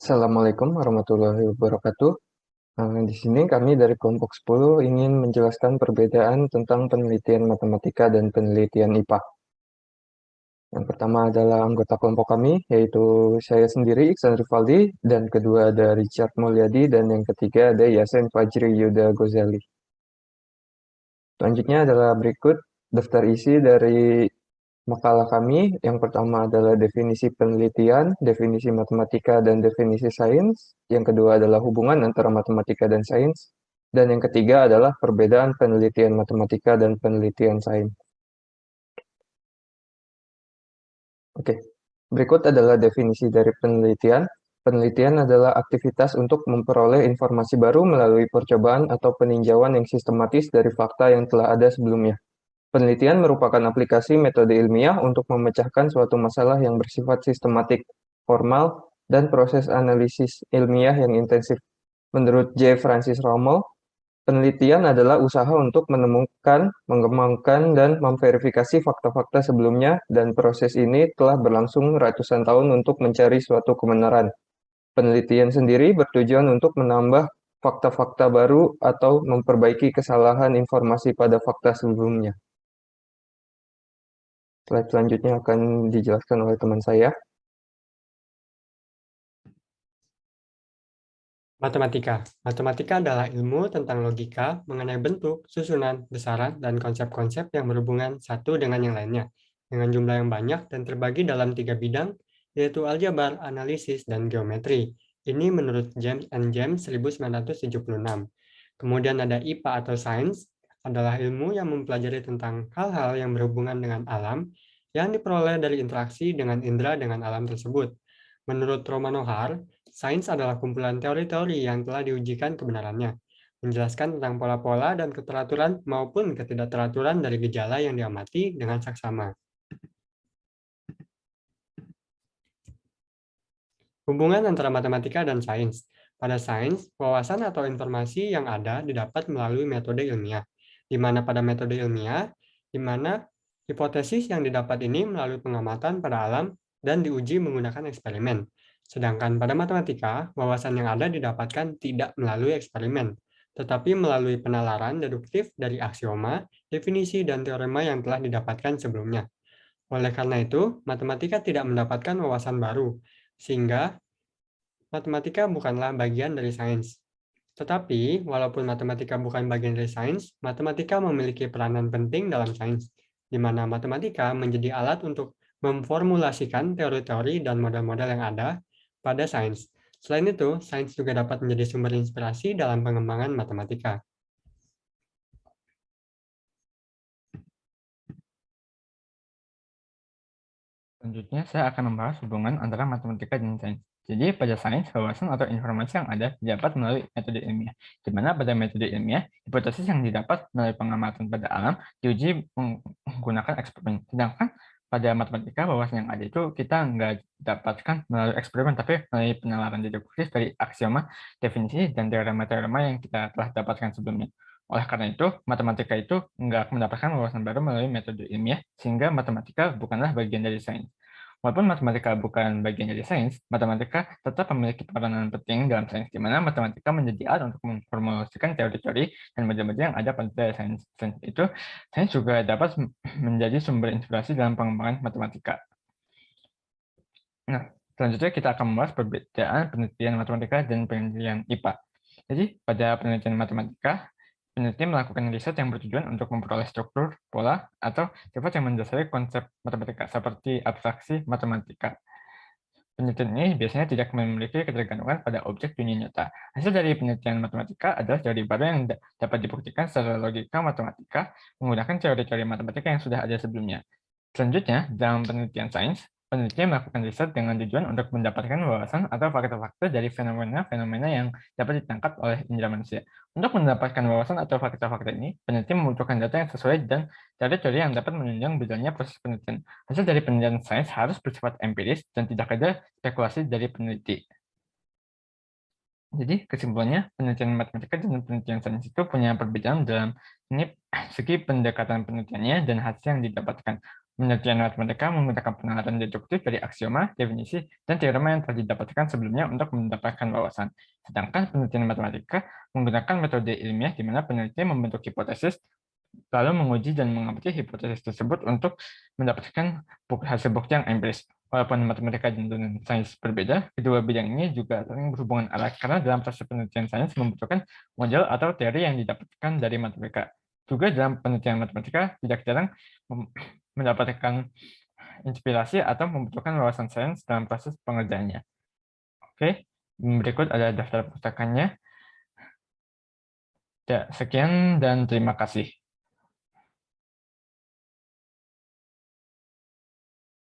Assalamualaikum warahmatullahi wabarakatuh. Di sini kami dari kelompok 10 ingin menjelaskan perbedaan tentang penelitian matematika dan penelitian IPA. Yang pertama adalah anggota kelompok kami, yaitu saya sendiri, Iksan Rivaldi, dan kedua ada Richard Mulyadi, dan yang ketiga ada Yasin Fajri Yuda Gozali. Selanjutnya adalah berikut daftar isi dari makalah kami. Yang pertama adalah definisi penelitian, definisi matematika, dan definisi sains. Yang kedua adalah hubungan antara matematika dan sains. Dan yang ketiga adalah perbedaan penelitian matematika dan penelitian sains. Oke, berikut adalah definisi dari penelitian. Penelitian adalah aktivitas untuk memperoleh informasi baru melalui percobaan atau peninjauan yang sistematis dari fakta yang telah ada sebelumnya. Penelitian merupakan aplikasi metode ilmiah untuk memecahkan suatu masalah yang bersifat sistematik, formal, dan proses analisis ilmiah yang intensif. Menurut J. Francis Rommel, penelitian adalah usaha untuk menemukan, mengembangkan, dan memverifikasi fakta-fakta sebelumnya, dan proses ini telah berlangsung ratusan tahun untuk mencari suatu kebenaran. Penelitian sendiri bertujuan untuk menambah fakta-fakta baru atau memperbaiki kesalahan informasi pada fakta sebelumnya. Slide selanjutnya akan dijelaskan oleh teman saya. Matematika. Matematika adalah ilmu tentang logika mengenai bentuk, susunan, besaran, dan konsep-konsep yang berhubungan satu dengan yang lainnya, dengan jumlah yang banyak dan terbagi dalam 3 bidang, yaitu aljabar, analisis, dan geometri. Ini menurut James and James 1976. Kemudian ada IPA atau sains, adalah ilmu yang mempelajari tentang hal-hal yang berhubungan dengan alam, yang diperoleh dari interaksi dengan indera dengan alam tersebut. Menurut Romanohar, sains adalah kumpulan teori-teori yang telah diujikan kebenarannya, menjelaskan tentang pola-pola dan keteraturan maupun ketidakteraturan dari gejala yang diamati dengan saksama. Hubungan antara matematika dan sains. Pada sains, wawasan atau informasi yang ada didapat melalui metode ilmiah, di mana pada metode ilmiah, di mana hipotesis yang didapat ini melalui pengamatan pada alam dan diuji menggunakan eksperimen. Sedangkan pada matematika, wawasan yang ada didapatkan tidak melalui eksperimen, tetapi melalui penalaran deduktif dari aksioma, definisi, dan teorema yang telah didapatkan sebelumnya. Oleh karena itu, matematika tidak mendapatkan wawasan baru, sehingga matematika bukanlah bagian dari sains. Tetapi, walaupun matematika bukan bagian dari sains, matematika memiliki peranan penting dalam sains, di mana matematika menjadi alat untuk memformulasikan teori-teori dan model-model yang ada pada sains. Selain itu, sains juga dapat menjadi sumber inspirasi dalam pengembangan matematika. Selanjutnya, saya akan membahas hubungan antara matematika dan sains. Jadi, pada sains, wawasan atau informasi yang ada didapat melalui metode ilmiah. Di mana pada metode ilmiah, hipotesis yang didapat melalui pengamatan pada alam diuji menggunakan eksperimen. Sedangkan pada matematika, wawasan yang ada itu kita nggak dapatkan melalui eksperimen, tapi melalui penalaran deduktif dari aksioma, definisi, dan teorema-teorema yang kita telah dapatkan sebelumnya. Oleh karena itu, matematika itu nggak mendapatkan wawasan baru melalui metode ilmiah, sehingga matematika bukanlah bagian dari sains. Walaupun matematika bukan bagian dari sains, matematika tetap memiliki peranan penting dalam sains, di mana matematika menjadi alat untuk memformulasikan teori-teori dan model-model yang ada pada sains. Sains itu, sains juga dapat menjadi sumber inspirasi dalam pengembangan matematika. Nah, selanjutnya kita akan membahas perbedaan penelitian matematika dan penelitian IPA. Jadi, pada penelitian matematika, peneliti melakukan riset yang bertujuan untuk memperoleh struktur, pola, atau sifat yang mendasari konsep matematika, seperti abstraksi matematika. Penelitian ini biasanya tidak memiliki ketergantungan pada objek dunia nyata. Hasil dari penelitian matematika adalah teori baru yang dapat dibuktikan secara logika matematika menggunakan teori-teori matematika yang sudah ada sebelumnya. Selanjutnya, dalam penelitian sains, peneliti melakukan riset dengan tujuan untuk mendapatkan wawasan atau fakta-fakta dari fenomena-fenomena yang dapat ditangkap oleh indera manusia. Untuk mendapatkan wawasan atau fakta-fakta ini, peneliti membutuhkan data yang sesuai dan teori-teori yang dapat menunjang berjalannya proses penelitian. Hasil dari penelitian sains harus bersifat empiris dan tidak ada spekulasi dari peneliti. Jadi, kesimpulannya, penelitian matematika dan penelitian sains itu punya perbedaan dalam segi pendekatan penelitiannya dan hasil yang didapatkan. Penelitian matematika menggunakan penalaran deduktif dari aksioma, definisi, dan teorema yang telah didapatkan sebelumnya untuk mendapatkan wawasan. Sedangkan penelitian matematika menggunakan metode ilmiah di mana peneliti membentuk hipotesis, lalu menguji dan mengamati hipotesis tersebut untuk mendapatkan hasil bukti yang empiris. Walaupun matematika dan sains berbeda, kedua bidang ini juga saling berhubungan erat karena dalam proses penelitian sains membutuhkan model atau teori yang didapatkan dari matematika. Juga dalam penelitian matematika tidak jarang mendapatkan inspirasi atau membutuhkan wawasan sains dalam proses pengerjaannya. Oke, berikut ada daftar pustakanya. Ya, sekian dan terima kasih.